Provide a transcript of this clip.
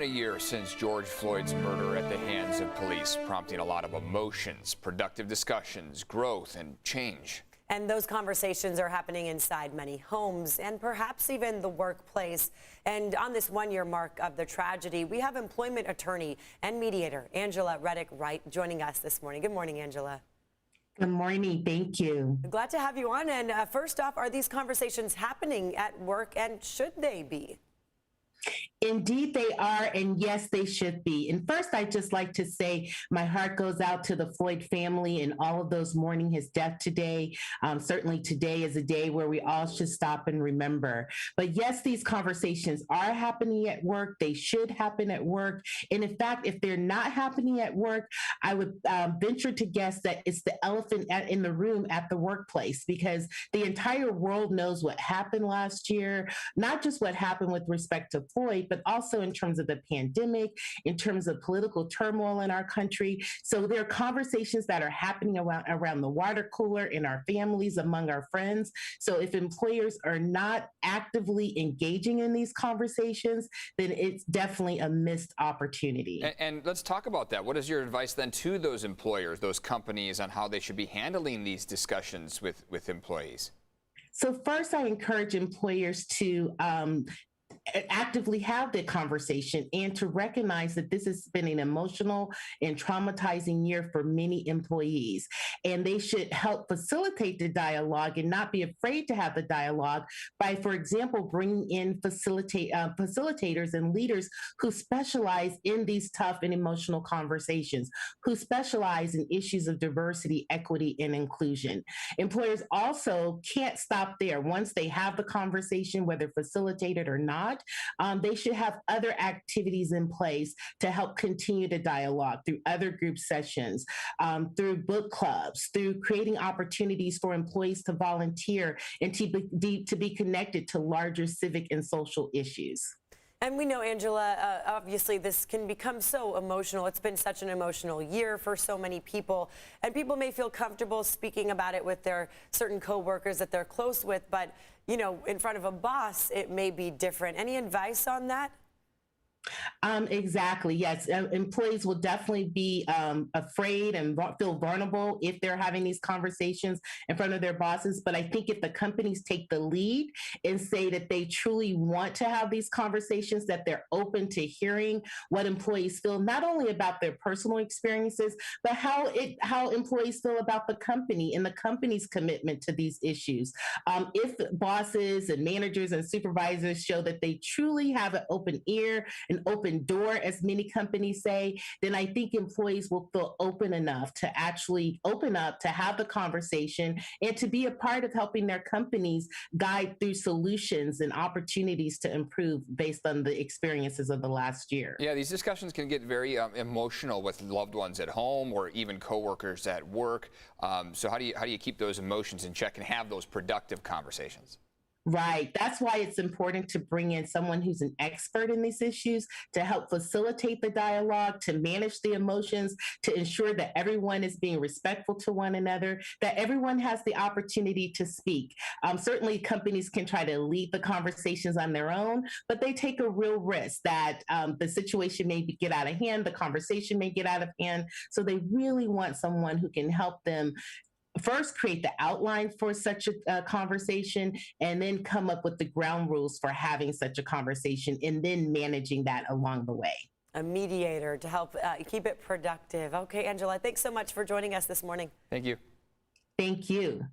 A year since George Floyd's murder at the hands of police, prompting a lot of emotions, productive discussions, growth, and change. And those conversations are happening inside many homes and perhaps even the workplace. And on this one-year mark of the tragedy, we have employment attorney and mediator Angela Reddock-Wright joining us this morning. Good morning, Angela. Good morning. Thank you. Glad to have you on. And first off, are these conversations happening at work, and should they be? Indeed, they are, and yes, they should be. And first, I'd just like to say my heart goes out to the Floyd family and all of those mourning his death today. Certainly today is a day where we all should stop and remember. But yes, these conversations are happening at work. They should happen at work. And in fact, if they're not happening at work, I would venture to guess that it's the elephant in the room at the workplace, because the entire world knows what happened last year, not just what happened with respect to Floyd, but also in terms of the pandemic, in terms of political turmoil in our country. So there are conversations that are happening around the water cooler in our families, among our friends. So if employers are not actively engaging in these conversations, then it's definitely a missed opportunity. And let's talk about that. What is your advice then to those employers, those companies, on how they should be handling these discussions with employees? So first, I encourage employers to actively have the conversation and to recognize that this has been an emotional and traumatizing year for many employees. And they should help facilitate the dialogue and not be afraid to have the dialogue by, for example, bringing in facilitators and leaders who specialize in these tough and emotional conversations, who specialize in issues of diversity, equity, and inclusion. Employers also can't stop there. Once they have the conversation, whether facilitated or not, they should have other activities in place to help continue the dialogue through other group sessions, through book clubs, through creating opportunities for employees to volunteer and to be connected to larger civic and social issues. And we know, Angela, obviously this can become so emotional. It's been such an emotional year for so many people, and people may feel comfortable speaking about it with their certain coworkers that they're close with, but you know, in front of a boss, it may be different. Any advice on that? Exactly. Yes. Employees will definitely be afraid and feel vulnerable if they're having these conversations in front of their bosses. But I think if the companies take the lead and say that they truly want to have these conversations, that they're open to hearing what employees feel, not only about their personal experiences, but how employees feel about the company and the company's commitment to these issues. If bosses and managers and supervisors show that they truly have an open ear, an open door, as many companies say, then I think employees will feel open enough to actually open up, to have the conversation, and to be a part of helping their companies guide through solutions and opportunities to improve based on the experiences of the last year. Yeah, these discussions can get very emotional with loved ones at home or even coworkers at work. So how do you keep those emotions in check and have those productive conversations? Right. That's why it's important to bring in someone who's an expert in these issues to help facilitate the dialogue, to manage the emotions, to ensure that everyone is being respectful to one another, that everyone has the opportunity to speak. Certainly, companies can try to lead the conversations on their own, but they take a real risk that the situation may get out of hand, the conversation may get out of hand. So they really want someone who can help them first create the outline for such a conversation, and then come up with the ground rules for having such a conversation, and then managing that along the way. A mediator to help keep it productive. Okay, Angela, thanks so much for joining us this morning. Thank you. Thank you.